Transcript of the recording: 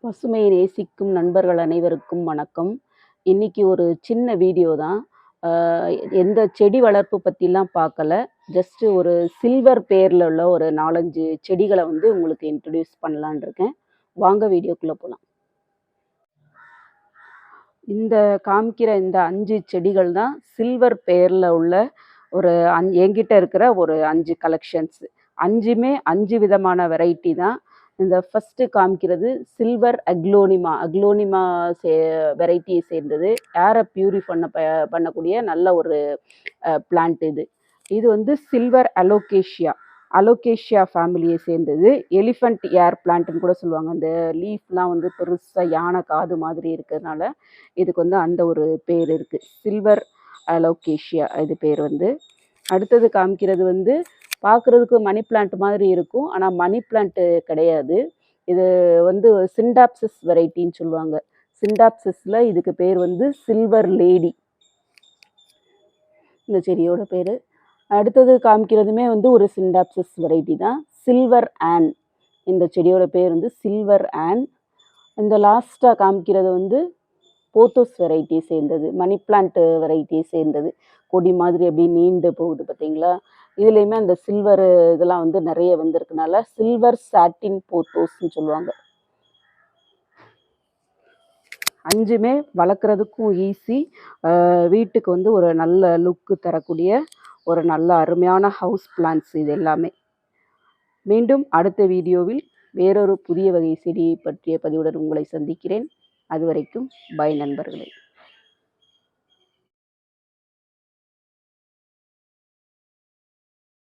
பசுமையை நேசிக்கும் நண்பர்கள் அனைவருக்கும் வணக்கம். இன்னைக்கு ஒரு சின்ன வீடியோ தான். எந்த செடி வளர்ப்பு பற்றிலாம் பார்க்கல. ஜஸ்ட் ஒரு சில்வர் பேரில் உள்ள ஒரு 4, 5 செடிகளை வந்து உங்களுக்கு இன்ட்ரடியூஸ் பண்ணலான்னு இருக்கேன். வாங்க வீடியோக்குள்ளே போகலாம். இந்த காமிக்கிற இந்த 5 செடிகள் தான் சில்வர் பேரில் உள்ள ஒரு என்கிட்ட இருக்கிற ஒரு 5 கலெக்ஷன்ஸ். 5மே 5 விதமான வெரைட்டி தான். இந்த ஃபஸ்ட்டு காமிக்கிறது சில்வர் அக்லோனிமா வெரைட்டியை சேர்ந்தது. ஏரை பண்ணக்கூடிய நல்ல ஒரு பிளான்ட் இது. இது வந்து சில்வர் அலோகேஷியா ஃபேமிலியை சேர்ந்தது. எலிஃபண்ட் ஏர் பிளான்ட்னு கூட சொல்லுவாங்க. அந்த லீஃப்லாம் வந்து பெருசாக யானை காது மாதிரி இருக்கிறதுனால இதுக்கு வந்து அந்த ஒரு பேர் இருக்குது, சில்வர் அலோகேஷியா இது பேர் வந்து. அடுத்தது காமிக்கிறது வந்து பார்க்குறதுக்கு மணி பிளான்ட் மாதிரி இருக்கும், ஆனால் மணி பிளான்ட்டு கிடையாது. இது வந்து சிண்டாப்சிஸ் வெரைட்டின்னு சொல்லுவாங்க. சிண்டாப்சிஸில் இதுக்கு பேர் வந்து சில்வர் லேடி, இந்த செடியோட பேர். அடுத்தது காமிக்கிறதுமே வந்து ஒரு சிண்டாப்சிஸ் வெரைட்டி தான், சில்வர் ஆன். இந்த செடியோட பேர் வந்து சில்வர் ஆன். இந்த லாஸ்ட்டாக காமிக்கிறது வந்து போத்தோஸ் வெரைட்டியை சேர்ந்தது, மணி பிளான்ட் வெரைட்டியை சேர்ந்தது. கொடி மாதிரி அப்படி நீண்டு போகுது பார்த்தீங்களா. இதுலேயுமே அந்த சில்வர் இதெல்லாம் வந்து நிறைய வந்திருக்கனால சில்வர் சாட்டின் போத்தோஸ்ன்னு சொல்லுவாங்க. 5மே வளர்க்குறதுக்கும் ஈஸி, வீட்டுக்கு வந்து ஒரு நல்ல லுக்கு தரக்கூடிய ஒரு நல்ல அருமையான ஹவுஸ் பிளான்ட்ஸ் இது எல்லாமே. மீண்டும் அடுத்த வீடியோவில் வேறொரு புதிய வகை செடியை பற்றிய பதிவுடன் உங்களை சந்திக்கிறேன். அதுவரைக்கும் பை நண்பர்களே.